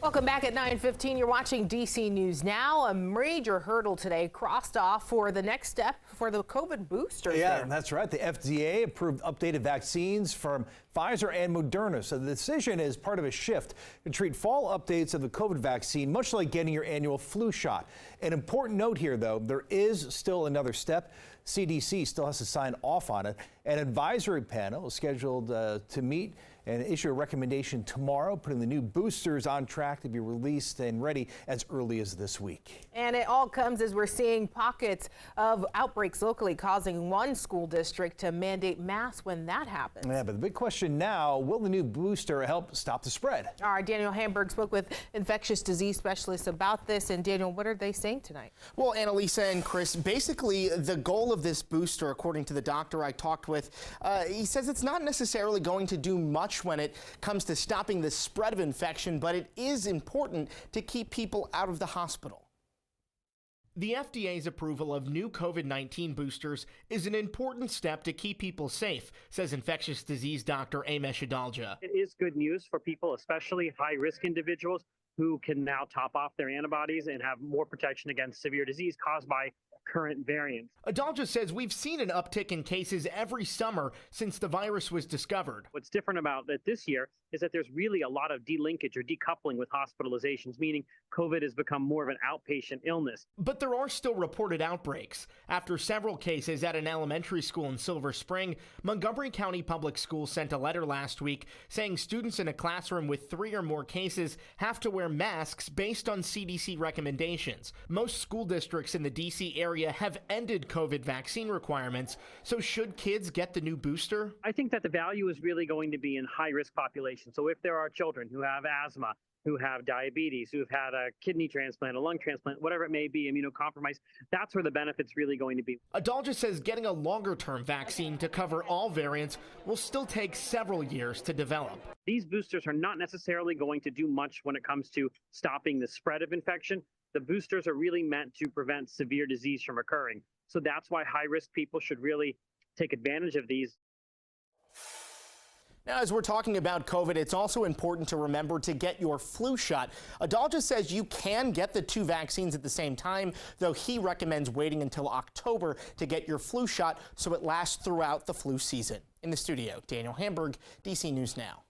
Welcome back at 9:15. You're watching DC News Now. A major hurdle today crossed off for the next step for the COVID boosters. Yeah, that's right. The FDA approved updated vaccines from Pfizer and Moderna. So the decision is part of a shift to treat fall updates of the COVID vaccine, much like getting your annual flu shot. An important note here, though, there is still another step. CDC still has to sign off on it. An advisory panel is scheduled to meet and issue a recommendation tomorrow, putting the new boosters on track to be released and ready as early as this week. And it all comes as we're seeing pockets of outbreaks locally, causing one school district to mandate masks when that happens. Yeah, but the big question now, will the new booster help stop the spread? All right, Daniel Hamburg spoke with infectious disease specialists about this. And Daniel, what are they saying tonight? Well, Annalisa and Chris, basically the goal of this booster, according to the doctor I talked with, he says it's not necessarily going to do much when it comes to stopping the spread of infection, but it is important to keep people out of the hospital. The FDA's approval of new COVID-19 boosters is an important step to keep people safe, says infectious disease doctor Amesh Adalja. It is good news for people, especially high-risk individuals who can now top off their antibodies and have more protection against severe disease caused by current variants. Adalja says we've seen an uptick in cases every summer since the virus was discovered. What's different about it this year is that there's really a lot of delinkage or decoupling with hospitalizations, meaning COVID has become more of an outpatient illness. But there are still reported outbreaks. After several cases at an elementary school in Silver Spring, Montgomery County Public Schools sent a letter last week saying students in a classroom with 3 or more cases have to wear masks based on CDC recommendations. Most school districts in the DC area have ended COVID vaccine requirements, so should kids get the new booster? I think that the value is really going to be in high-risk populations. So if there are children who have asthma, who have diabetes, who have had a kidney transplant, a lung transplant, whatever it may be, immunocompromised, that's where the benefit's really going to be. Adalja says getting a longer-term vaccine to cover all variants will still take several years to develop. These boosters are not necessarily going to do much when it comes to stopping the spread of infection. The boosters are really meant to prevent severe disease from occurring. So that's why high-risk people should really take advantage of these. Now, as we're talking about COVID, it's also important to remember to get your flu shot. Adalja says you can get the 2 vaccines at the same time, though he recommends waiting until October to get your flu shot so it lasts throughout the flu season. In the studio, Daniel Hamburg, DC News Now.